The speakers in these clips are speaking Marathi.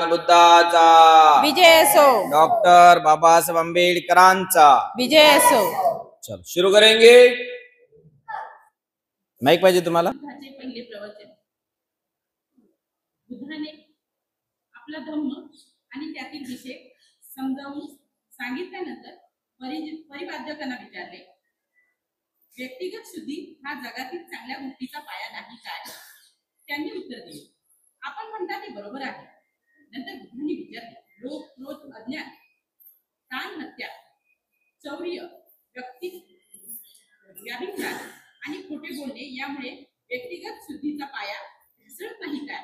बुद्धाचा विजय असो। डॉक्टर बाबासाहेब आंबेडकरांचा विजय असो। चलो शुरू करेंगे। माइक पाहिजे तुम्हाला। बुद्धाचे पहिले प्रवचन। बुद्धाने आपला धम्म आणि त्यातील विषय समजावून सांगितल्यानंतर परिवाद्यकांना विचारले, व्यक्तिगत शुद्धी हा जगातील चांगल्या गोष्टीचा पाया नाही काय? त्यांनी उत्तर दिले, आपण म्हणता ते बरोबर आहे। नंतर बुद्धाने विचारले, लोभ, क्रोध, अज्ञान, प्राण हत्या, चौर्य, व्यक्ती व्याभिचार आणि खोटे बोलणे यामुळे व्यक्तिगत शुद्धीचा पाया घसरत नाही काय?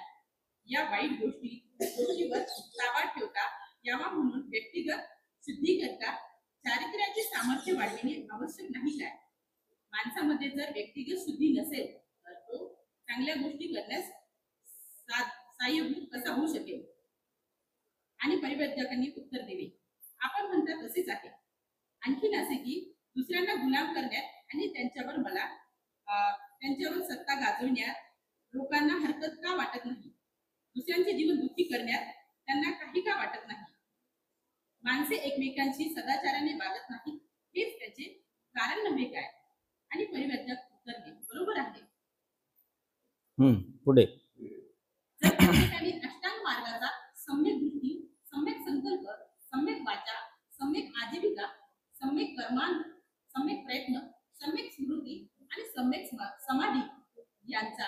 या वाईट गोष्टीवर ताबा ठेवता यावा म्हणून व्यक्तिगत शुद्धी करता चारित्र्याचे सामर्थ्य वाढविणे आवश्यक नाही काय? माणसामध्ये जर व्यक्तिगत शुद्धी नसेल तर तो चांगल्या गोष्टी करण्यास सहाय्यभूत कसा होऊ शकेल? आणि परिवर्तकांनी उत्तर दिले, आपण म्हणता तसेच आहे। आणखीन असे की दुसऱ्यांना गुलाम करण्यात आणि त्यांच्यावर सत्ता गाजवण्यात लोकांना हरकत का वाटत नाही? दुसऱ्यांचे जीवन दुःखी करण्यात त्यांना काही का वाटत नाही? माणसे एकमेकांशी सदाचाराने वागत नाही हेच त्याचे कारण नव्हे काय? आणि परिवर्तक उत्तर दिले, बरोबर आहे। पुढे जर प्रत्येकाने अष्टांग मार्गाचा सम्यक दृष्टी, सम्यक संकल्प, सम्यक वाचा, सम्यक आजीविका, सम्यक कर्मांग, सम्यक प्रयत्न, सम्यक स्मृती आणि सम्यक समाधी यांचा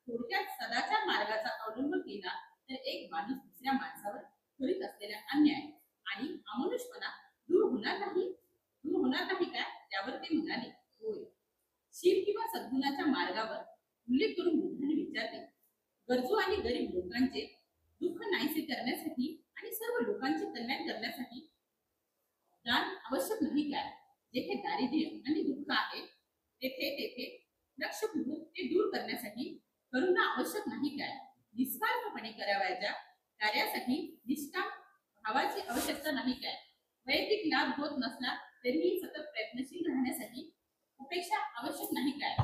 थोडक्यात सदाचार मार्गाचा अवलंब केला तर एक माणूस दुसऱ्या माणसावर करीत असलेला अन्याय आणि अमनुष्यपणा दूर होणार नाही काय? त्यावर ते म्हणाले, होय। शील किंवा सद्गुणाच्या मार्गावर उल्लेख करून बुद्धाने विचारले, गरजू आणि गरीब लोकांचे दुःख नाहीसे करण्यासाठी आणि सर्व लोकांचे कल्याण करण्यासाठी दान आवश्यक नाही काय? जेथे दारिद्र्य आणि दुःख आहे तेथे लक्षपूर्वक ते दूर करण्यासाठी करुणा आवश्यक नाही काय? निस्वार्थपणे करावयाच्या कार्यासाठी निष्काम भावाची आवश्यकता नाही काय? वैयक्तिक लाभ होत नसला तरीही सतत प्रयत्नशील राहण्यासाठी उपेक्षा आवश्यक नाही काय?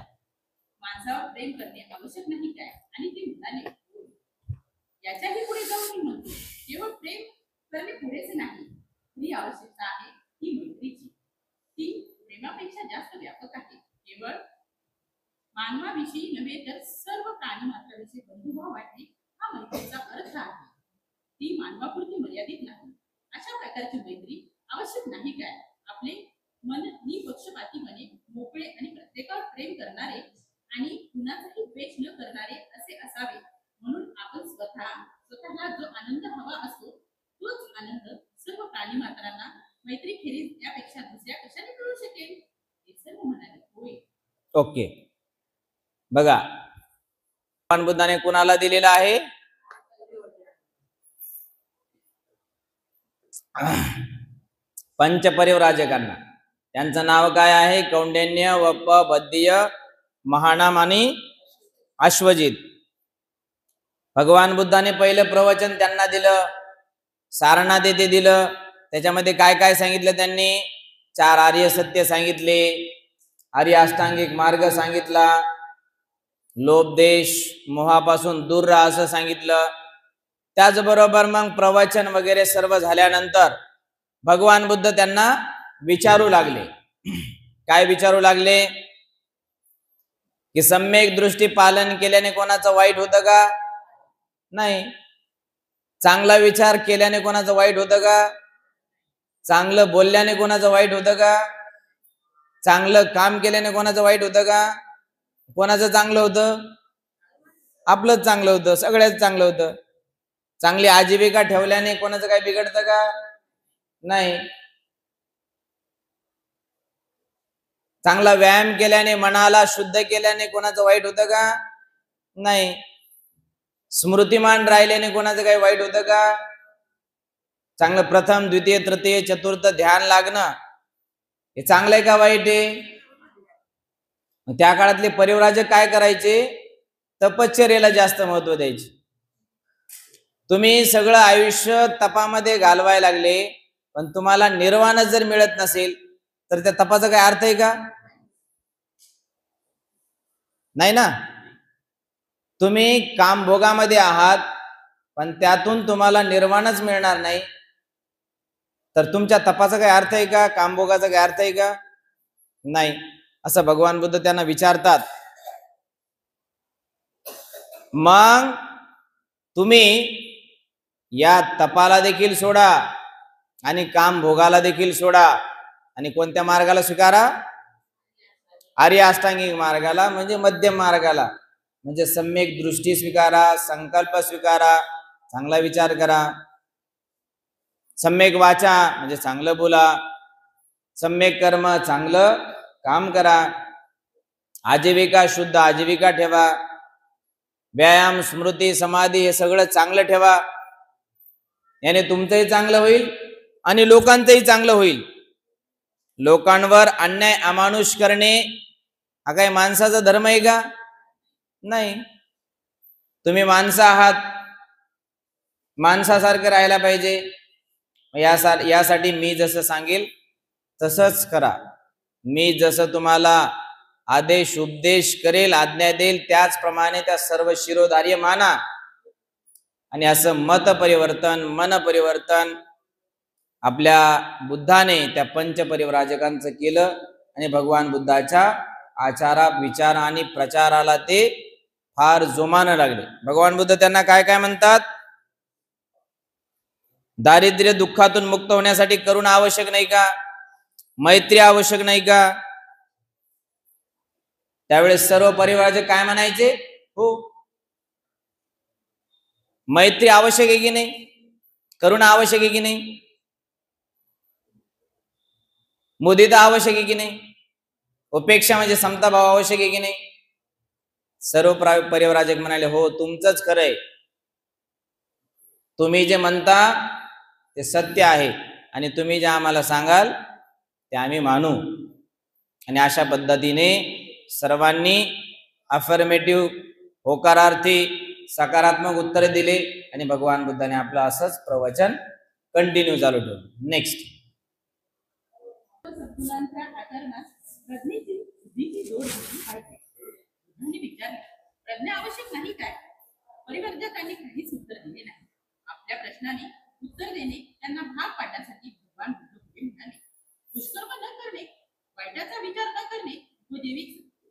माणसावर प्रेम करणे आवश्यक नाही काय? आणि ते म्हणाले, याच्याही पुढे जाऊन मी म्हणतो, केवळ प्रेम करणे पुरेसे नाही, ही आवश्यकता आहे ही मैत्रीची। ती प्रेमापेक्षा जास्त व्यापक आहे। केवळ मानवाविषयी नव्हे तर सर्व प्राणी मात्राविषयी बंधुभाव वाटणे हा मैत्रीचा अर्थ आहे। ती मानवापुरती मर्यादित नाही। अशा प्रकारची मैत्री आवश्यक नाही काय? आपले मन निपक्षपातीपणे मोकळे आणि प्रत्येकावर प्रेम करणारे आणि कुणाचाही द्वेष न करणारे असे असावे। म्हणून आपण स्वतःला जो आनंद हवा असतो तोच आनंद सर्व प्राणी मात्रांना मैत्री खेरीज यापेक्षा दुसऱ्या कशाने मिळू शकेल? हे सर्व म्हणाले, होय। ओके, बघा भगवान बुद्धाने कुणाला दिलेला आहे? पंचपरिव्राजकांना। त्यांचं नाव काय आहे? कौंडिन्य, वप्प, बद्धीय, महानाम आणि अश्वजित। भगवान बुद्धाने पहिलं प्रवचन त्यांना दिलं, सारनाथ येथे दिलं। त्याच्यामध्ये काय काय सांगितलं त्यांनी? 4 आर्य सत्य सांगितले, आर्य अष्टांगिक मार्ग सांगितला, लोभ देश मोहापासून दूर राहा असं सांगितलं। त्याचबरोबर मग प्रवचन वगैरे सर्व झाल्यानंतर भगवान बुद्ध त्यांना विचारू लागले। काय विचारू लागले? की सम्यक दृष्टी पालन केल्याने कोणाचं वाईट होतं का? नाही। चांगला विचार केल्याने कोणाचं वाईट होतं का? चांगलं बोलल्याने कोणाचं वाईट होतं का? चांगलं काम केल्याने कोणाचं वाईट होतं का? कोणाचं चांगलं होतं? आपलंच चांगलं होतं, सगळ्याच चांगलं होतं। चांगली आजीविका ठेवल्याने कोणाचं काय बिघडतं का? नाही। चांगला व्यायाम केल्याने, मनाला शुद्ध केल्याने कोणाचं वाईट होतं का? नाही। स्मृतिमान राहिल्याने कोणाचं काही वाईट होतं का? चांगलं प्रथम, द्वितीय, तृतीय, चतुर्थ ध्यान लागणं हे चांगलं आहे का वाईट आहे? त्या काळातले परिव्राजक काय करायचे? तपश्चर्येला जास्त महत्व द्यायचे। तुम्ही सगळं आयुष्य तपामध्ये घालवायला लागले पण तुम्हाला निर्वाण जर मिळत नसेल तर त्या तपाचा काय अर्थ आहे का? नाही ना। तुम्ही कामभोगामध्ये आहात, पण त्यातून तुम्हाला निर्वाणच मिळणार नाही, तर तुमच्या तपाचा काही अर्थ आहे का? कामभोगाचा काही अर्थ आहे का? नाही. असं भगवान बुद्ध त्यांना विचारतात. मग तुम्ही या तपाला देखील सोडा आणि काम भोगाला देखील सोडा आणि कोणत्या मार्गाला स्वीकारा? आर्य अष्टांगिक मार्गाला, म्हणजे मध्यम मार्गाला. म्हणजे सम्यक दृष्टी स्वीकारा, संकल्प स्वीकारा, चांगला विचार करा. सम्यक वाचा म्हणजे चांगलं बोला, सम्यक कर्म चांगलं काम करा, आजीविका शुद्ध आजीविका ठेवा, व्यायाम स्मृती समाधी हे सगळं चांगलं ठेवा. याने तुमचंही चांगलं होईल आणि लोकांचंही चांगलं होईल. लोकांवर अन्याय अमानुष करणे हा काही माणसाचा धर्म आहे का? नाही. तुम्ही माणसं आहात, माणसासारखं राहायला पाहिजे. यासाठी मी जसं सांगेल तसंच करा. मी जसं तुम्हाला आदेश उपदेश करेल, आज्ञा देईल, त्याचप्रमाणे त्या सर्व शिरोधार्य माना. आणि असं मत परिवर्तन, मन परिवर्तन आपल्या बुद्धाने त्या पंचपरिव्राजकांचं केलं आणि भगवान बुद्धाच्या आचारा विचार आणि प्रचाराला ते फार जोमानं लागले. भगवान बुद्ध त्यांना काय काय म्हणतात? दारिद्र्य दुःखातून मुक्त होण्यासाठी करुणा आवश्यक नाही का? मैत्री आवश्यक नाही का? त्यावेळेस सर्व परिवाराचे काय म्हणायचे? हो, मैत्री आवश्यक आहे की नाही? करुणा आवश्यक आहे की नाही? मुदिता आवश्यक आहे की नाही? उपेक्षा म्हणजे समता भाव आवश्यक आहे की नाही? सर्व परिव्राजक म्हणाले हो, तुमचंच खरंय, तुम्ही जे म्हणता ते सत्य आहे आणि तुम्ही जे आम्हाला सांगाल ते आम्ही मानू. आणि अशा पद्धतीने सर्वांनी अफर्मेटिव्ह होकारार्थी सकारात्मक उत्तरे दिले आणि भगवान बुद्धाने आपलं असंच प्रवचन कंटिन्यू चालू ठेवलं. नेक्स्ट, सद्गुणांच्या आचरणात प्रज्ञेची बुद्धीची जोड काय? बुद्धाने विचारले, प्रज्ञा आवश्यक नाही काय? परिवर्तकांनी काहीच उत्तर दिले नाही. आपल्या प्रश्नाने उत्तर देणे त्यांना भाग पाडण्यासाठी भगवान बुद्ध पुढे म्हणाले, दुष्कर्म न करणे, वाईटाचा विचार न करणे,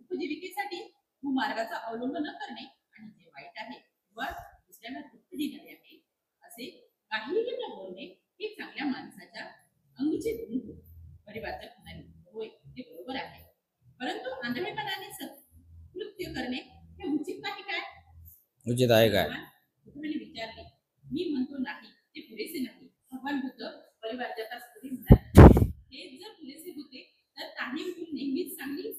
उपजीविकेसाठी कुमार्गाचा अवलंब न करणे आणि जे वाईट आहे व दुसऱ्याला दुःख देणारे आहे असे काहीही न बोलणे हे चांगल्या माणसाच्या अंगीचे गुण होते. परिवर्तक म्हणाले, होय, ते बरोबर आहे, परंतु आंधळेपणाने सत्कृत्य करणे हे उचित नाही काय? उचित आहे काय? बुद्धाने विचारले, मी म्हणतो नाही, ते पुरेसे नाही. भगवान बुद्ध परिवर्तकास कधी म्हणाले, हे जर पुरेसे होते तर तान्ही मुल नेहमीच चांगली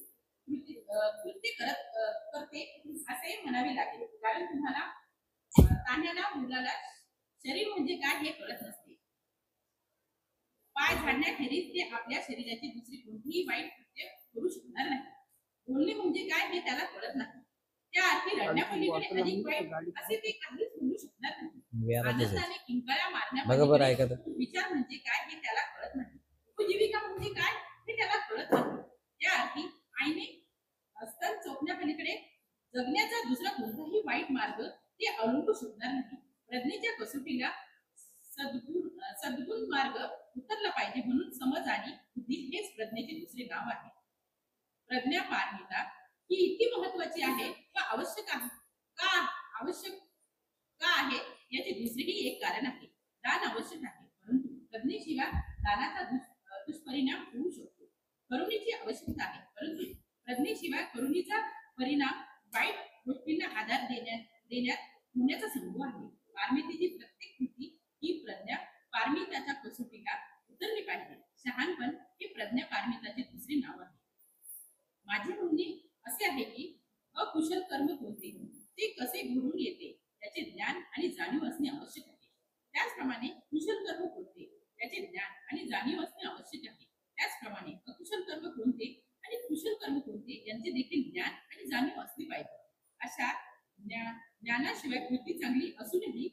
कृत्य करते असे म्हणावे लागेल, कारण तुम्हाला तान्ह्याला मुलाला शरीर म्हणजे काय हे कळत नसते. पाय झाडण्याखेरीज ते आपल्या शरीराची दुसरी कोणतीही वाईट कृत्य करू शकणार नाही. बोलणे म्हणजे काय हे त्याला कळत नाही. त्या अर्थी रडण्यापलीकडे अधिक वाईट असे ते काहीच बोलू शकणार नाही. आनंदाने किंकाळ्या मारण्यापलीकडे विचार म्हणजे काय हे त्याला कळत नाही. उपजीविका म्हणजे काय हे त्याला कळत नाही. त्या अर्थी आईने स्तन चोखण्यापलीकडे जगण्याचा दुसरा कोणताही वाईट मार्ग ते अवलंबू शकणार नाही. प्रज्ञेच्या कसोटीला सद्गुण मार्ग उतरला पाहिजे, म्हणून समज आणि बुद्धी हेच प्रज्ञेचे दुसरे नाव आहे. प्रज्ञा पारमिता ही इतकी महत्वाची आहे व आवश्यक आहे का आहे याचे दुसरेही एक कारण आहे. दान आवश्यक आहे, परंतु प्रज्ञेशिवाय दानाचा दुष्परिणाम होऊ शकतो. करुणेची आवश्यकता आहे, परंतु प्रज्ञेशिवाय करुणेचा परिणाम वाईट गोष्टींना आधार देण्यात होण्याचा संभव आहे. पारमितेची प्रत्येक कृती ही प्रज्ञा पारमिताच्या कसोटीला उतरली पाहिजे. शहाणपण हे प्रज्ञा पारमिताचे दुसरे नाव आहे. माझे म्हणणे असे आहे की अकुशल कर्म कोणते, ते कसे घडून येते त्याचे ज्ञान आणि जाणीव असणे आवश्यक आहे. त्याचप्रमाणे कुशल कर्म कोणते त्याचे ज्ञान आणि जाणीव असणे आवश्यक आहे. त्याचप्रमाणे अकुशल कर्म कोणते आणि कुशल कर्म कोणते यांचे देखील ज्ञान आणि जाणीव असली पाहिजे. अशा ज्ञानाशिवाय कृती चांगली असूनही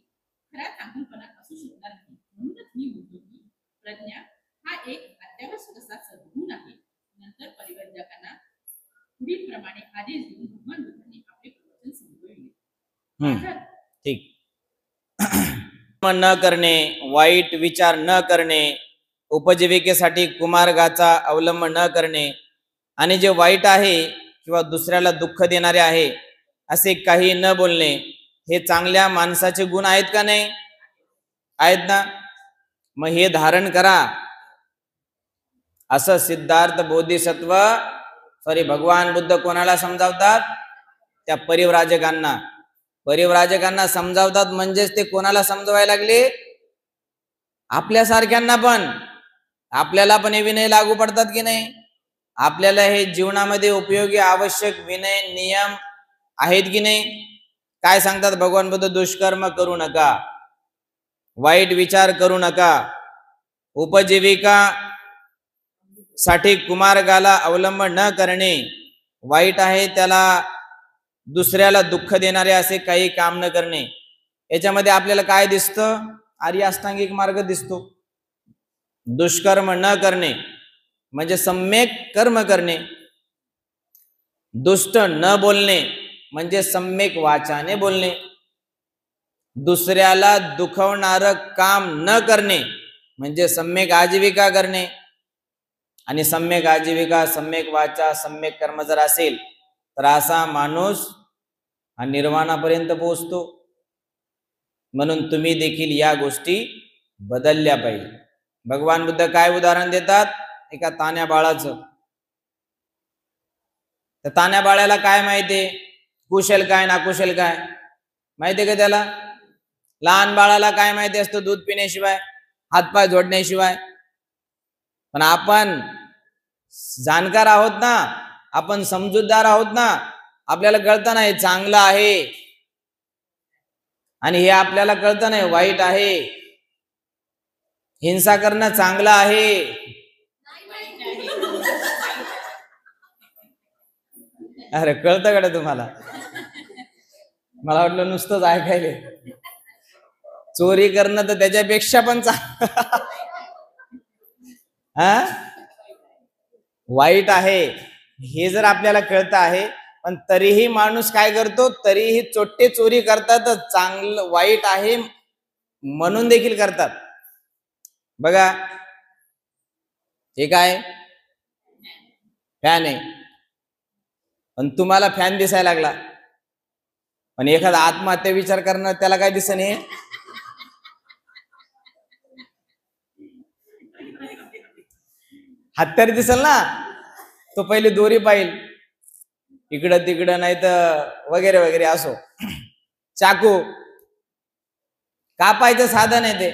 खरा चांगलपणा असू शकणार नाही. म्हणूनच मी म्हणतो की प्रज्ञा हा एक अत्यावश्यक असा सद्गुण आहे. नंतर परिवर्तकांना पुढील प्रमाणे आदेश देऊन भगवान बुद्धांनी आपले प्रवचन संपविले. ठीक. न करणे, वाईट विचार न करणे, उपजीविकेसाठी कुमार्गाचा अवलंब न करणे आणि जे वाईट आहे किंवा दुसऱ्याला दुःख देणारे आहे असे काही न बोलणे, हे चांगल्या माणसाचे गुण आहेत का नाही? आहेत ना. मग हे धारण करा असं सिद्धार्थ बोधिसत्व भगवान बुद्ध कोणाला समजावतात? त्या परिव्राजकांना. परिव्राजकांना समजावतात म्हणजेच ते कोणाला समजवायला लागले? आपल्यासारख्यांना पण. आपल्याला पण हे विनय लागू पडतात की नाही? आपल्याला हे जीवनामध्ये उपयोगी आवश्यक विनय नियम आहेत की नाही? काय सांगतात भगवान बुद्ध? दुष्कर्म करू नका, वाईट विचार करू नका, उपजीविका साठी कुमार्गाला अवलंब न करणे, वाईट आहे त्याला दुसऱ्याला दुःख देणारे असे काही काम न करणे. याच्यामध्ये आपल्याला काय दिसतं? आर्य अष्टांगिक मार्ग दिसतो. दुष्कर्म न करणे म्हणजे सम्यक कर्म करणे, दुष्ट न बोलणे म्हणजे सम्यक वाचाने बोलणे, दुसऱ्याला दुखवणारं काम न करणे म्हणजे सम्यक आजीविका करणे. आणि सम्यक आजीविका, सम्यक वाचा, सम्यक कर्म जर असेल तर असा माणूस हा निर्वाणापर्यंत पोहोचतो. म्हणून तुम्ही देखील या गोष्टी बदलल्या पाहिजे. भगवान बुद्ध काय उदाहरण देतात? एका तान्या बाळाचं. त्या तान्या बाळाला काय माहितीये? कुशल काय नाकुशल काय माहितीये का त्याला? लहान बाळाला काय माहिती असतं? दूध पिण्याशिवाय, हातपाय जोडण्याशिवाय. पण आपण जाणकार आहोत ना, आपण समजूतदार आहोत ना, आपल्याला कळतं नाही चांगलं आहे आणि हे आपल्याला कळतं नाही वाईट आहे. हिंसा करणं चांगलं आहे. अरे कळतं का तुम्हाला? मला वाटलं नुसतंच ऐकायले. चोरी करणं तर त्याच्यापेक्षा पण वाईट आहे हे जर आपल्याला कळतं आहे, पण तरीही माणूस काय करतो? तरीही चोट्टे चोरी करतातच. चांगलं वाईट आहे म्हणून देखील करतात. बघा हे काय? फॅन आहे. पण तुम्हाला फॅन दिसायला लागला, पण एखादा आत्महत्या विचार करणं त्याला काय दिसणे? हत्यार दिसल ना. तो पहिले दोरी पाहिल, इकडं तिकडं, नाही तर वगैरे वगैरे असो. चाकू कापायचं साधन आहे, ते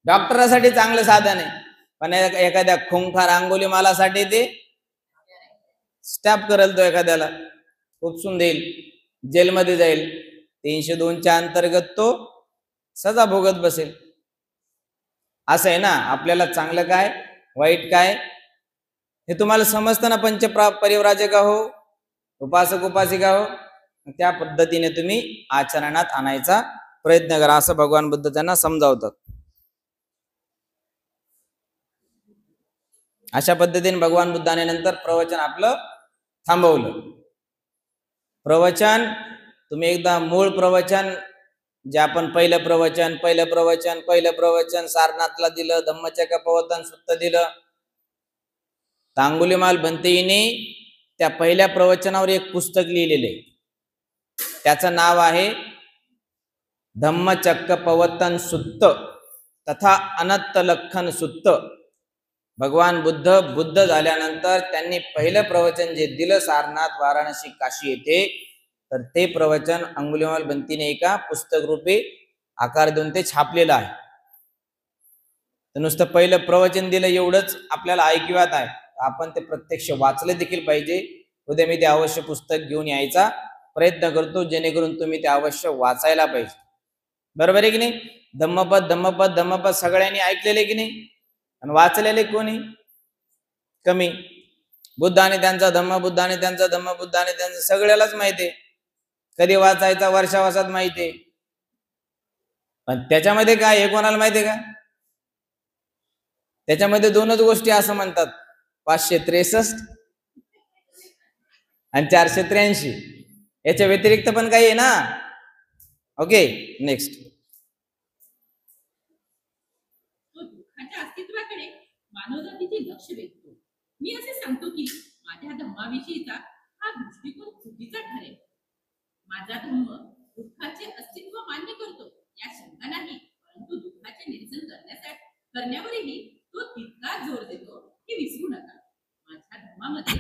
डॉक्टरासाठी चांगलं साधन आहे. पण एखाद्या खुंखार अंगोली मालासाठी ते स्टॅप करेल, तो एखाद्याला उपसून देईल, जेलमध्ये जाईल. 302च्या अंतर्गत तो सजा भोगत बसेल. असं आहे ना. आपल्याला चांगलं काय वाईट काय हे तुम्हाला समजतं ना. परिव्राजका हो, उपासक उपासिका हो, त्या पद्धतीने तुम्ही आचरणात आणायचा प्रयत्न करा, असं भगवान बुद्ध त्यांना समजावतात. अशा पद्धतीने भगवान बुद्धाने नंतर प्रवचन आपलं थांबवलं. प्रवचन तुम्ही एकदा मूळ प्रवचन जे आपण पहिलं प्रवचन सारनाथला दिलं, धम्मचक्र प्रवर्तन सुत्त दिलं. अंगुलीमाल भंतेने त्या पहिल्या प्रवचनावर एक पुस्तक लिहिलेले, त्याचं नाव आहे धम्मचक्र प्रवर्तन सुत्त तथा अनंत लखन सुत्त. भगवान बुद्ध झाल्यानंतर त्यांनी पहिलं प्रवचन जे दिलं सारनाथ, वाराणसी, काशी येथे, तर ते प्रवचन अंगुलीमाल भंतीने एका पुस्तक रूपी आकार देऊन ते छापलेलं आहे. तर नुसतं पहिलं प्रवचन दिलं एवढंच आपल्याला ऐकिवात आहे, आपण ते प्रत्यक्ष वाचले देखील पाहिजे. उद्या मी ते अवश्य पुस्तक घेऊन यायचा प्रयत्न करतो, जेणेकरून तुम्ही ते अवश्य वाचायला पाहिजे. बरोबर आहे की नाही? धम्मपद सगळ्यांनी ऐकलेले की नाही? आणि वाचलेले कोणी? कमी. बुद्धाने त्यांचा धम्म, बुद्धाने त्यांचा धम्म, बुद्धाने त्यांचा सगळ्यालाच माहितीये. कधी वाचायचा? वर्षावासात माहितीये. पण त्याच्यामध्ये काय हे कोणाला माहितीये का? त्याच्यामध्ये दोनच गोष्टी असं म्हणतात, 563 आणि 483. याच्या व्यतिरिक्त पण काही आहे ना. Okay, next. दुःखाच्या अस्तित्वाकडे मानवजातीचे लक्ष वेधतो. मी असे सांगतो की माझ्या धम्माविषयीचा हा दृष्टिकोन चुकीचा ठरेल. माझा धम्म दुःखाचे अस्तित्व मान्य करतो या शंका नाही, परंतु दुःखाचे निरसन करण्यावरही तो तितका जोर देतो की विसरू नका. माझ्या धर्मामध्ये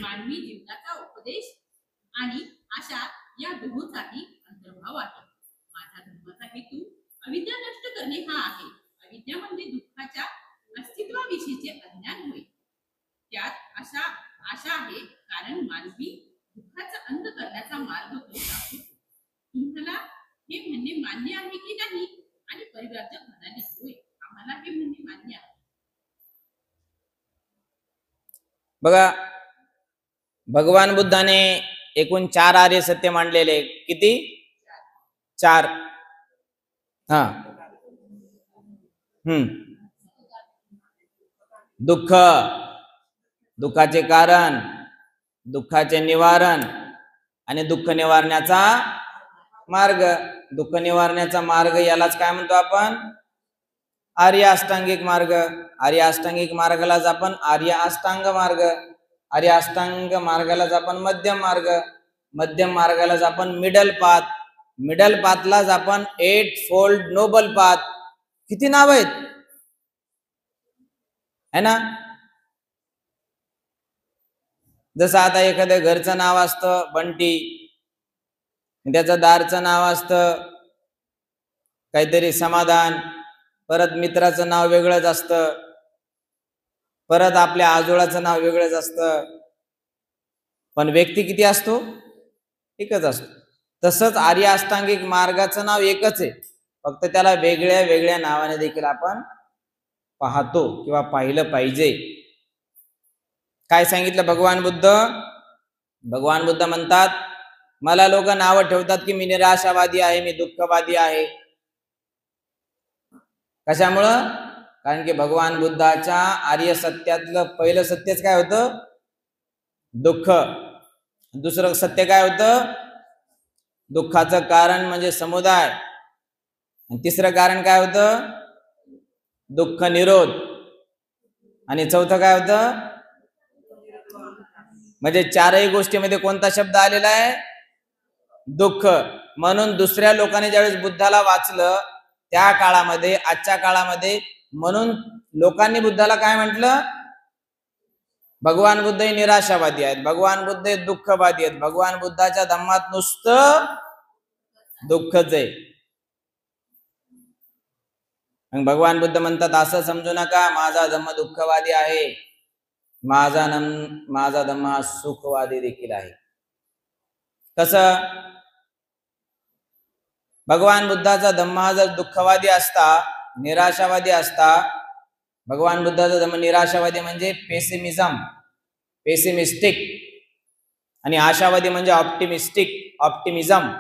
मानवी जीवनाचा उपदेश आणि आशा या दोहोंचाही अंतर्भाव आहे. माझ्या धर्माचा हेतू अविद्या नष्ट करणे हा आहे. अविद्या म्हणजे दुःखाच्या अस्तित्वाविषयीचे अज्ञान होय. त्यात आशा आहे, कारण मानवी दुःखाचा अंत करण्याचा मार्ग तो दाखवतो. तुम्हाला हे म्हणणे मान्य आहे की नाही? आणि परिव्राजक म्हणाले, होय, आम्हाला हे म्हणणे मान्य आहे. बघा, भगवान बुद्धाने एकूण 4 आर्य सत्य मांडलेले. किती? 4. हा. दुःख, दुःखाचे कारण, दुःखाचे निवारण आणि दुःख निवारण्याचा मार्ग. दुःख निवारण्याचा मार्ग यालाच काय म्हणतो आपण? आर्य अष्टांगिक मार्ग. आर्य अष्टांगिक मार्गालाच आपण आर्य अष्टांग मार्ग, आर्य अष्टांग मार्गालाच आपण मध्यम मार्ग, मध्यम मार्गालाच आपण मिडल पाथ, मिडल पाथलाच आपण 8 फोल्ड नोबल पाथ. किती नाव आहेत है ना? जसं आता एखाद्या घरचं नाव असतं बंटी, त्याचं दारचं नाव असतं काहीतरी समाधान, परत मित्राचं नाव वेगळंच असतं, परत आपल्या आजोळाचं नाव वेगळंच असतं, पण व्यक्ती किती असतो? एकच असतो. तसंच आर्य अष्टांगिक मार्गाचं नाव एकच आहे, फक्त त्याला वेगळ्या वेगळ्या नावाने देखील आपण पाहतो किंवा पाहिलं पाहिजे. काय सांगितलं भगवान बुद्ध? भगवान बुद्ध म्हणतात, मला लोक नावं ठेवतात की मी निराशावादी आहे, मी दुःखवादी आहे. कशामुळं? कारण की भगवान बुद्धाच्या आर्य सत्यातलं पहिलं सत्यच काय होतं? दुःख. दुसरं सत्य काय होतं? दुःखाचं कारण म्हणजे समुदाय. आणि तिसरं कारण काय होतं? दुःख निरोध. आणि चौथं काय होतं? म्हणजे 4ही गोष्टीमध्ये कोणता शब्द आलेला आहे? दुःख. म्हणून दुसऱ्या लोकांनी ज्यावेळेस बुद्धाला वाचलं त्या काळामध्ये, आजच्या काळामध्ये, म्हणून लोकांनी बुद्धाला काय म्हटलं? भगवान बुद्ध हे निराशावादी आहेत, भगवान बुद्ध हे दुःखवादी आहेत, भगवान बुद्धाच्या धम्मात नुसतं दुःखच आहे. मग भगवान बुद्ध म्हणतात, असं समजू नका माझा धम्म दुःखवादी आहे, माझा धम्म हा सुखवादी देखील आहे. कसं? भगवान बुद्धाचा धम्म हा जर दुःखवादी असता, निराशावादी असता, भगवान बुद्धाचा धम्म निराशावादी म्हणजे पेसिमिझम, पेसिमिस्टिक, आणि आशावादी म्हणजे ऑप्टिमिस्टिक, ऑप्टिमिझम.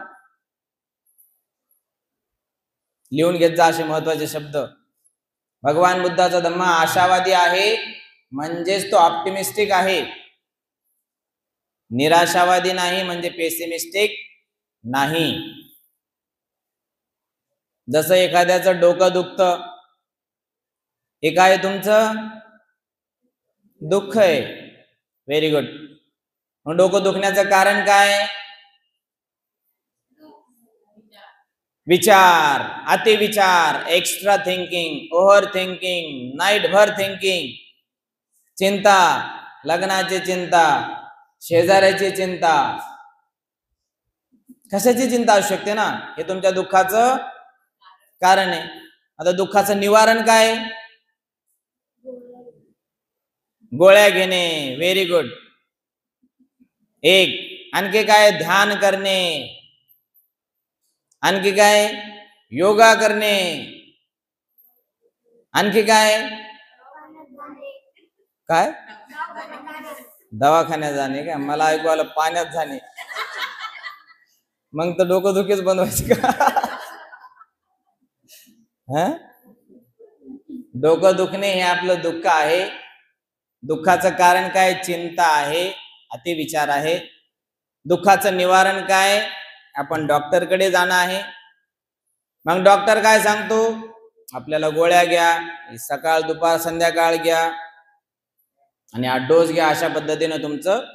लिहून घेत जा असे महत्वाचे शब्द. भगवान बुद्धाचा धम्म आशावादी आहे म्हणजेच तो ऑप्टिमिस्टिक आहे, निराशावादी नाही म्हणजे पेसिमिस्टिक नाही. जसं एखाद्याचं डोकं दुखतं, हे काय तुमचं? दुःख आहे. Very good. मग डोकं दुखण्याचं कारण काय? विचार, अतिविचार, extra thinking, over thinking, night भर थिंकिंग, चिंता, लग्नाची चिंता, शेजाऱ्याची चिंता, कशाची चिंता असू शकते ना, हे तुमच्या दुःखाचं कारण आहे. आता दुःखाचं निवारण काय? गोळ्या घेणे. Very good. एक. आणखी काय? ध्यान करणे. आणखी काय? योगा करणे. आणखी काय? काय? दवाखान्यात जाणे का? मला ऐकू आलं पाण्यात जाणे. मग तर डोकं दुखीच बनवायचे का? डोकं दुखणे हे आपलं दुःख आहे. दुःखाचं कारण काय? चिंता आहे, अतिविचार आहे. दुःखाचं निवारण काय? आपण डॉक्टरकडे जाणं आहे. मग डॉक्टर काय सांगतो? आपल्याला गोळ्या घ्या, सकाळ दुपार संध्याकाळ घ्या आणि हा डोस घ्या, अशा पद्धतीने तुमचं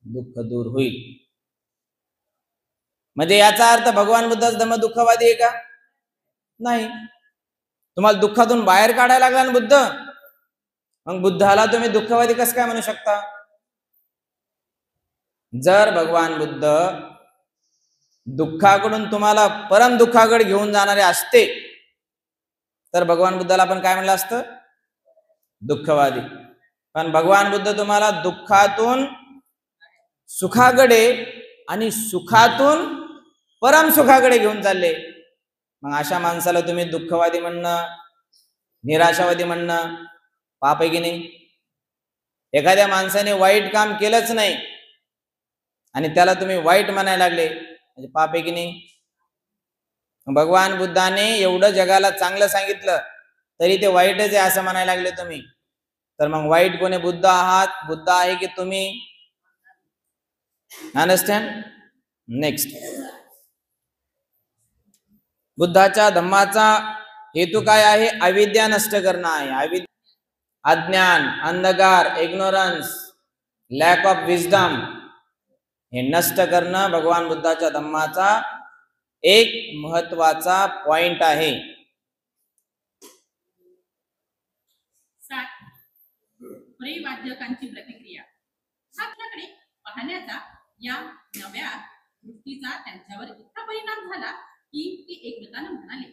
दुःख दूर होईल. म्हणजे याचा अर्थ भगवान बुद्धाचा धम्म दुःखवादी आहे का? नाही. तुम्हाला दुःखातून बाहेर काढायला लागला ना बुद्ध, मग बुद्धाला तुम्ही दुःखवादी कसं काय म्हणू शकता? जर भगवान बुद्ध दुःखाकडून तुम्हाला परम दुःखाकडे घेऊन जाणारे असते तर भगवान बुद्धाला आपण काय म्हणलं असतं? दुःखवादी. पण भगवान बुद्ध तुम्हाला दुःखातून सुखाकडे आणि सुखातून परम सुखाकडे घेऊन चालले, मग अशा माणसाला तुम्ही दुःखवादी म्हणणं, निराशावादी म्हणणं पाप आहे की नाही? एखाद्या माणसाने वाईट काम केलंच नाही आणि त्याला तुम्ही वाईट म्हणायला लागले म्हणजे पाप आहे की नाही? भगवान बुद्धाने एवढं जगाला चांगलं सांगितलं तरी ते वाईटच आहे असं म्हणायला लागले तुम्ही, तर मग वाईट कोणी? बुद्ध आहात, बुद्ध आहे की तुम्ही? अंडरस्टँड? नेक्स्ट, बुद्धाच्या धम्माचा हेतू काय आहे? अविद्या नष्ट करणं आहे. अज्ञान, अंधकार, इग्नोरन्स, लॅक ऑफ विजडम हे नष्ट करणं भगवान बुद्धाच्या धम्माचा एक महत्वाचा पॉइंट आहे. 7 परिवाद्यकांची प्रतिक्रिया. आपल्याकडे पाहण्याचा या नव्या दृष्टीचा त्यांच्यावर इतका परिणाम झाला की ते एकमेकांना म्हणाले,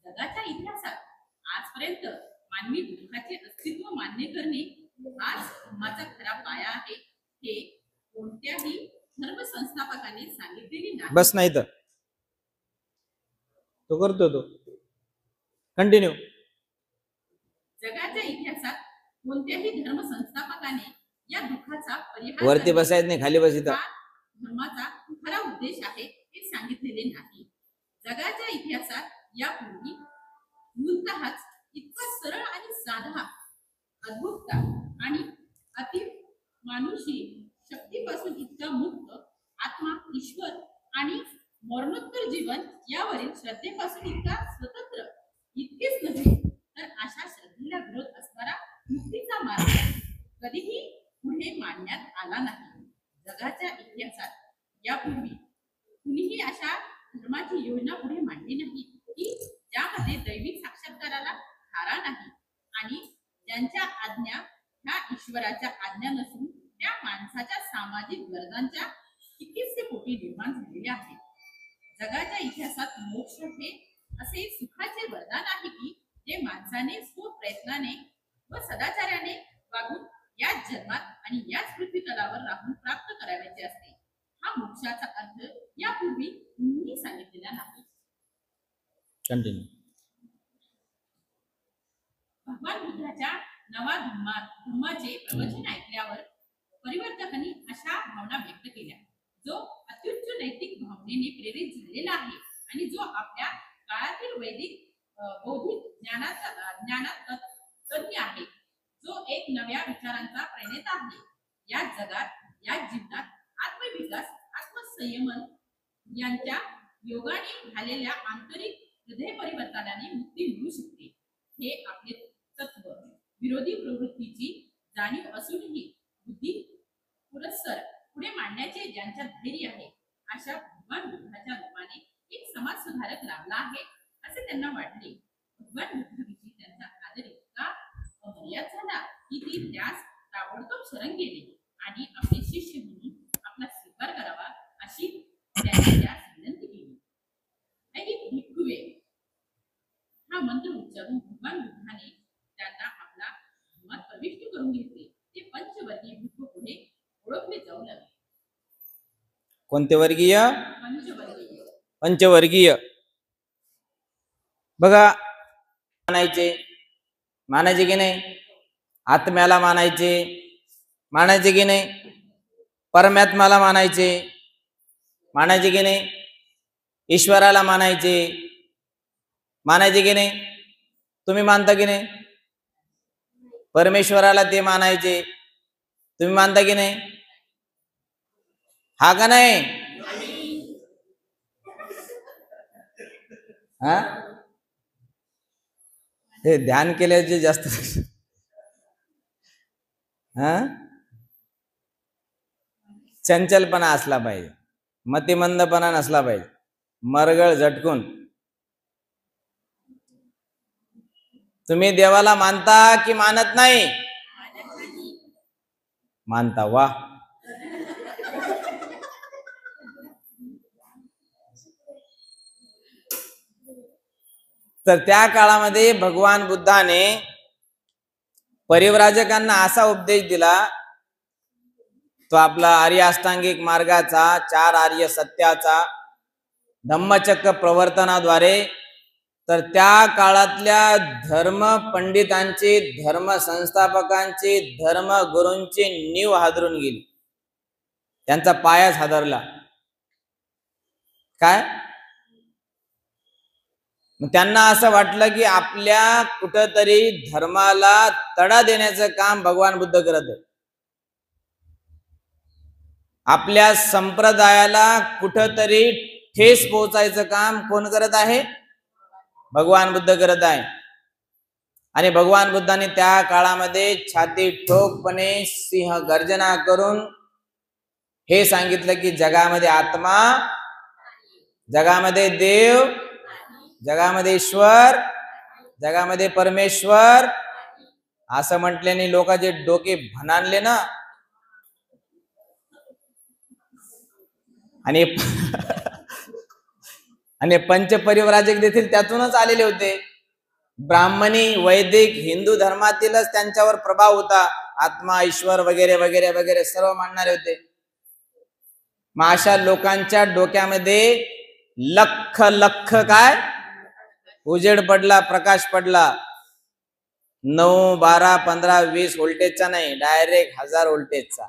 जगाच्या इतिहासात आजपर्यंत मानवी दुःखाचे अस्तित्व मान्य करणे हाच धर्माचा खरा पाया आहे, हे कोणत्याही धर्म संस्थापकाने सांगितलेले नाही. बस नाही तर तो करतो तो कंटिन्यू. जगाच्या इतिहासात कोणत्याही धर्म संस्थापकाने या दुःखाचा परिहार वरती बसायच नाही, खाली बस इथं. धर्माचा खरा उद्देश आहे हे सांगितलेले नाही. जगाच्या इतिहासात यापूर्वी मूलतःच इतका सरळ आणि साधा, अद्भुतता आणि अति मानुषी शक्तीपासून इतका मुक्त आत्मा, ईश्वर आणि मरणोत्तर जीवन यावरील श्रद्धेपासून इतका स्वतंत्र, इतकेच नव्हे तर अशा श्रद्धेला विरोध असणारा मुक्तीचा मार्ग कधीही पुढे मांडण्यात आला नाही. जगाच्या इतिहासात यापूर्वी कुणीही अशा धर्माची योजना पुढे मांडली नाही की ज्यामध्ये दैविक साक्षात्काराला थारा नाही आणि ज्यांच्या आज्ञा ह्या ईश्वराच्या आज्ञा नसून त्या माणसाच्या सामाजिक गरजांच्या चिकित्सेपोटी निर्माण झालेल्या आहेत. जगाच्या इतिहासात मोक्ष हे असे सुखाचे वरदान आहे की जे माणसाने स्वप्रयत्नाने व सदाचार्याने वागून याच जन्मात आणि याच पृथ्वी तलावर राहून प्राप्त करायचे असते. हा मोक्षाचा अर्थ यापूर्वी कुणीही सांगितलेला नाही. कंटिन्यू. भगवान बुद्धाच्या नवा धम्माचे प्रवचन ऐकल्यावर परिवर्तकांनी अशा भावना व्यक्त केल्या, जो अत्युच्च नैतिक भावनेने प्रेरित झालेला आहे आणि जो आपल्या काळातील वैदिक बौद्धिक ज्ञानात तज्ञ आहे, जो एक नव्या विचारांचा प्रणेता आहे. या जगात, या जीवनात आत्मविकास, आत्मसंयमन यांच्या योगाने झालेल्या आंतरिक हृदय परिवर्तनाने मुक्ती मिळू शकते. हे आपले तत्व विरोधी प्रवृत्तीची जाणीव असूनही बुद्धी पुरस्सर पुढे मांडण्याचे ज्यांच्या धैर्य आहे, अशा भगवान बुद्धाच्या नावाने एक समाज सुधारक लाभला आहे असे त्यांना वाटले. भगवान बुद्धाविषयी त्यांचा आदर इतका अमर्याद झाला की ती त्यास ताबडतोब शरण गेले आणि आपले शिष्य म्हणून आपला स्वीकार करावा अशी त्यांनी त्यास विनंती केली. ऐक भिक्खुवे हा मंत्र उच्चारून भगवान बुद्धाने त्यांना आपला धर्मात प्रविष्ट करून घेतले. ते पंचवर्गीय भिक्खू पुढे ओळखले जाऊ लागले. कोणते वर्गीय? पंचवर्गीय. पंचवर्गीय. बघा, मानायचे की नाही? आत्म्याला मानायचे की नाही? परमात्म्याला मानायचे की नाही? ईश्वराला मानायचे की नाही? तुम्ही मानता की नाही? परमेश्वराला ते मानायचे, तुम्ही मानता की नाही? हा का नाही? हा, हे ध्यान केल्याचे जास्त हा चंचलपणा असला पाहिजे, मतिमंदपणा नसला पाहिजे, मरगळ झटकून. तुम्ही देवाला मानता की मानत नाही? मानता. वा. तर त्या काळामध्ये भगवान बुद्धाने परिव्राजकांना असा उपदेश दिला, तो आपला आर्य अष्टांगिक मार्गाचा, 4 आर्य सत्याचा, धम्मचक्र प्रवर्तनाद्वारे. तर त्या काळातल्या धर्म पंडितांची, धर्म संस्थापकांची, धर्म गुरूंची नीव हादरून गेली, त्यांचा पायाच हादरला. काय? मग त्यांना असं वाटलं की आपल्या कुठंतरी धर्माला तडा देण्याचं काम भगवान बुद्ध करत आहे, आपल्या संप्रदायाला कुठंतरी ठेस पोहोचायचं काम कोण करत आहे? भगवान बुद्ध करत आहे. आणि भगवान बुद्धाने त्या काळामध्ये छाती ठोकपणे सिंह गर्जना करून हे सांगितलं की जगामध्ये आत्मा, जगामध्ये देव, जगामध्ये ईश्वर, जगामध्ये परमेश्वर असं म्हटल्याने लोकांचे डोके भनानले ना. आणि आणि पंचपरिव्राजक देखील त्यातूनच आलेले होते. ब्राह्मणी, वैदिक, हिंदू धर्मातीलच त्यांच्यावर प्रभाव होता. आत्मा, ईश्वर वगैरे वगैरे वगैरे सर्व मानणारे होते. मग अशा लोकांच्या डोक्यामध्ये लख लख काय उजेड पडला, प्रकाश पडला. 9, 12, 15, 20 व्होल्टेजचा नाही, डायरेक्ट 1000 व्होल्टेजचा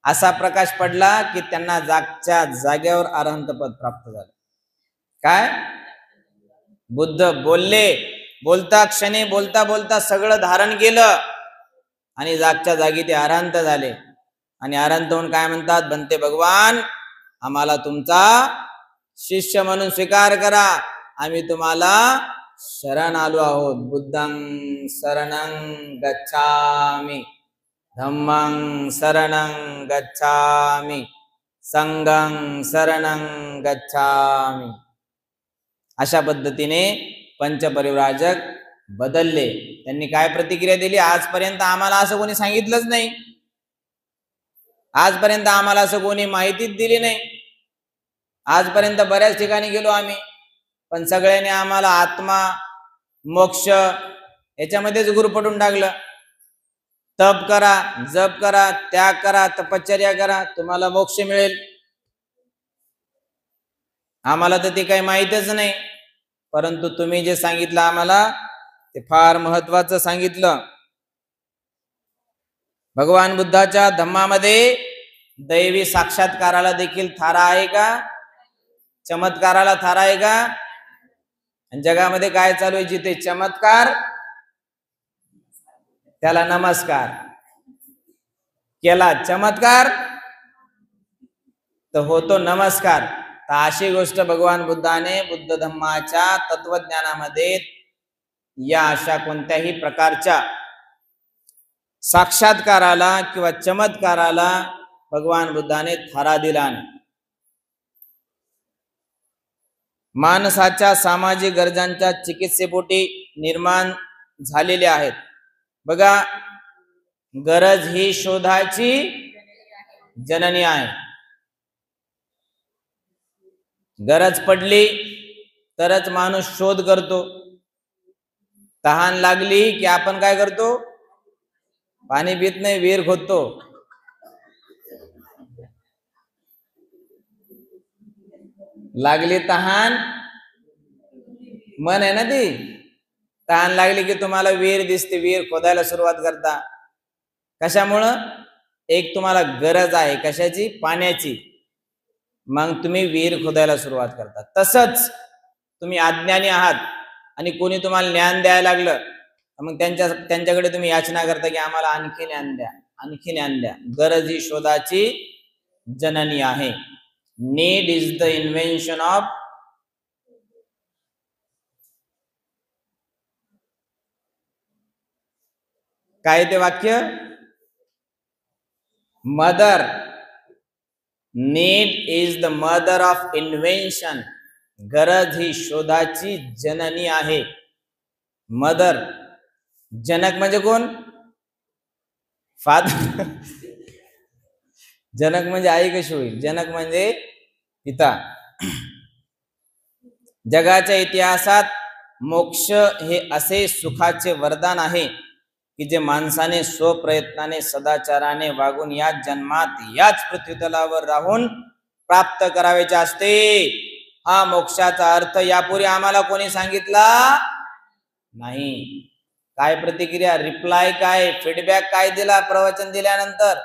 असा प्रकाश पडला की त्यांना जागच्या जागेवर अरहंत पद प्राप्त झालं. काय? बुद्ध बोलले, बोलता क्षणी, बोलता बोलता सगळं धारण केलं आणि जागच्या जागी ते अरहंत झाले. आणि अरहंत होऊन काय म्हणतात? बनते भगवान, आम्हाला तुमचा शिष्य म्हणून स्वीकार करा, आम्ही तुम्हाला शरण आलो आहोत. बुद्धं शरणं गच्छामि, धम्मं शरणं गच्छामि, संघं शरणं गच्छामि. अशा पद्धतीने पंचपरिव्राजक बदलले. त्यांनी काय प्रतिक्रिया दिली? आजपर्यंत आम्हाला असं कोणी सांगितलंच नाही, आजपर्यंत आम्हाला असं कोणी माहितीच दिली नाही. आजपर्यंत बऱ्याच ठिकाणी गेलो आम्ही, पण सगळ्यांनी आम्हाला आत्मा, मोक्ष याच्यामध्येच गुरफटून टाकलं. तप करा, जप करा, त्याग करा, तपश्चर्या करा, तुम्हाला मोक्ष मिळेल. आम्हाला तर ते काही माहीतच नाही. परंतु तुम्ही जे सांगितलं आम्हाला ते फार महत्वाचं सांगितलं. भगवान बुद्धाच्या धम्मामध्ये दैवी साक्षात्काराला देखील थारा आहे का? चमत्काराला थारा आहे का? आणि जगामध्ये काय चालू आहे? जिथे चमत्कार त्याला नमस्कार, केला चमत्कार तर होतो नमस्कार. तर अशी गोष्ट भगवान बुद्धाने बुद्ध धम्माच्या तत्वज्ञानामध्ये या अशा कोणत्याही प्रकारच्या साक्षात्काराला किंवा चमत्काराला भगवान बुद्धाने थारा दिला नाही. माणसाच्या सामाजिक गरजांच्या चिकित्सेपोटी निर्माण झालेले आहेत. बघा, गरज ही शोधाची जननी आहे. गरज पडली तरच माणूस शोध करतो. तहान लागली की आपण काय करतो? पाणी पित नाही, विहीर खोदतो. लागली तहान, मन आहे ना ती. तहान लागली की तुम्हाला विहीर दिसते, विहीर खोदायला सुरुवात करता. कशामुळं? एक तुम्हाला गरज आहे, कशाची? पाण्याची. मग तुम्ही विहीर खोदायला सुरुवात करता. तसंच तुम्ही अज्ञानी आहात आणि कोणी तुम्हाला ज्ञान द्यायला लागलं, मग त्यांच्याकडे तुम्ही याचना करता की आम्हाला आणखी ज्ञान द्या, आणखी ज्ञान द्या. गरज ही शोधाची जननी आहे. Need is the invention of काय ते वाक्य? Mother, need is the mother of invention. गरज ही शोधाची जननी आहे. मदर. जनक म्हणजे कोण? फादर. जनक म्हणजे आई कशी होईल? जनक म्हणजे पिता. जगाच्या इतिहासात मोक्ष हे असे सुखाचे वरदान आहे की जे माणसाने स्वप्रयत्नाने सदाचाराने वागून याच जन्मात याच पृथ्वीतलावर राहून प्राप्त करायचे असते. हा मोक्षाचा अर्थ यापूर्वी आम्हाला कोणी सांगितला नाही. काय प्रतिक्रिया, रिप्लाय काय, फीडबॅक काय दिला प्रवचन दिल्यानंतर?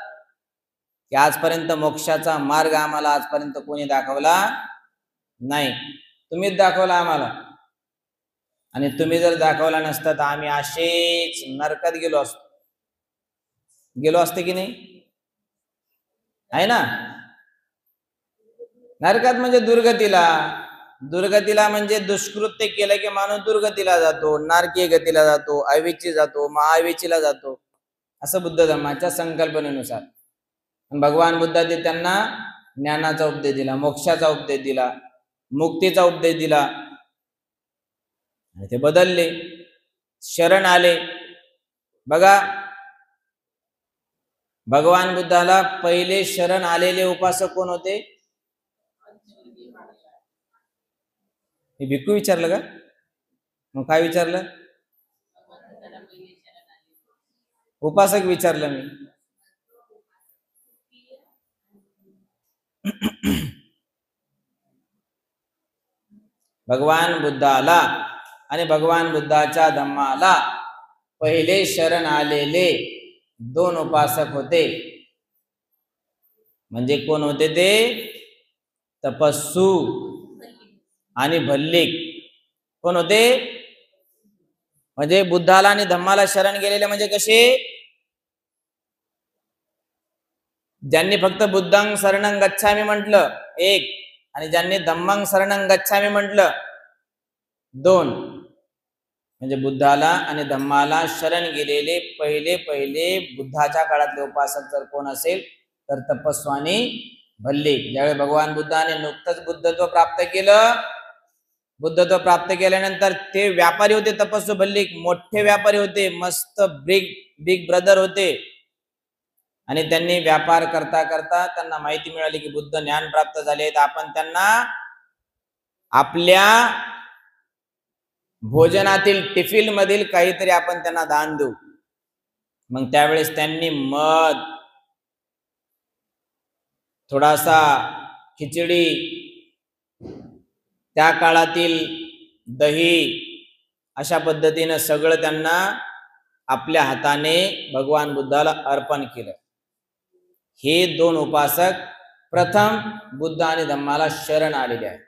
की आजपर्यंत मोक्षाचा मार्ग आम्हाला आजपर्यंत कोणी दाखवला नाही, तुम्हीच दाखवला आम्हाला. आणि तुम्ही जर दाखवला नसता तर आम्ही असेच नरकात गेलो असते की नाही? आहे ना. नरकात म्हणजे दुर्गतीला म्हणजे दुष्कृत्य केलं की माणूस दुर्गतीला जातो, नारकीय गतीला जातो, अविची जातो, महाविचीला जातो, असं बुद्ध धर्माच्या संकल्पनेनुसार. भगवान बुद्धांनी त्यांना ज्ञानाचा उपदेश दिला, मोक्षाचा उपदेश दिला, मुक्तीचा उपदेश दिला. आणि ते बदलले, शरण आले. बघा, भगवान बुद्धाला पहिले शरण आलेले उपासक कोण होते? हे भिक्खू विचारलं का? मग काय विचारलं? उपासक विचारलं मी. भगवान बुद्धाला आणि भगवान बुद्धाच्या धम्माला पहिले शरण आलेले दोन उपासक होते. म्हणजे कोण होते ते? तपस्सू आणि भल्लिक. कोण होते? म्हणजे बुद्धाला आणि धम्माला शरण गेलेले म्हणजे कसे? ज्यांनी फक्त बुद्धं शरणं गच्छामि म्हटलं एक, आणि ज्यांनी धम्मं शरणं गच्छामि म्हटलं दोन. म्हणजे बुद्धाला आणि धम्माला शरण गेलेले पहिले बुद्धाच्या काळातले उपासक जर कोण असेल तर तपस्वी आणि भल्लिक. ज्यावेळी भगवान बुद्धाने नुकतंच बुद्धत्व प्राप्त केलं, बुद्धत्व प्राप्त केल्यानंतर ते व्यापारी होते. तपस्वी भल्लिक मोठे व्यापारी होते, मस्त बिग ब्रदर होते. आणि त्यांनी व्यापार करता करता त्यांना माहिती मिळाली की बुद्ध ज्ञान प्राप्त झाले, तर आपण त्यांना आपल्या भोजनातील टिफिन मधील काहीतरी आपण त्यांना दान देऊ. मग त्यावेळेस त्यांनी मध, थोडासा खिचडी, त्या काळातील दही, अशा पद्धतीनं सगळं त्यांना आपल्या हाताने भगवान बुद्धाला अर्पण केलं. हे दोन उपासक प्रथम बुद्ध आणि धम्माला शरण आलेले आहेत.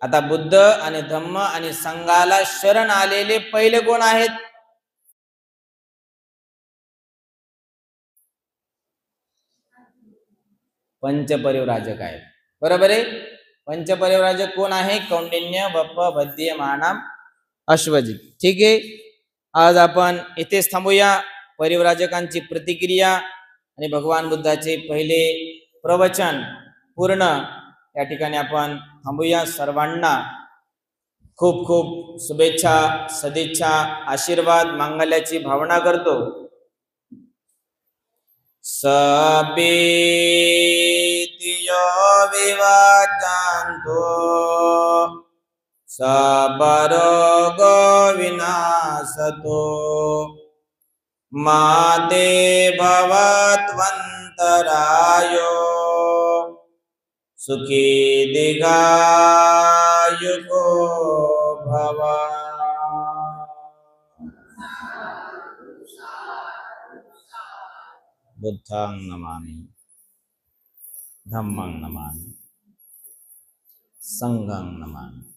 आता बुद्ध आणि धम्म आणि संघाला शरण आलेले पहिले कोण आहेत? पंचपरिव्राजक आहेत. बरोबर आहे. पंचपरिव्राजक कोण आहे? कौंडिन्य, वप्प, बद्धी, महानाम, अश्वजित. ठीक आहे, आज आपण इथेच थांबूया. परिव्राजकांची प्रतिक्रिया आणि भगवान बुद्धाचे पहिले प्रवचन पूर्ण या ठिकाणी आपण थांबूया. सर्वांना खूप खूप शुभेच्छा, सदिच्छा, आशीर्वाद, मांगल्याची भावना करतो. सबेतियो विवाजान्तो सबरोगो विनाशतो माते भवत्वन्तरायो सुखी दीर्घायुको भव. बुद्धं नमामि, धम्मं नमामि, संघं नमामि.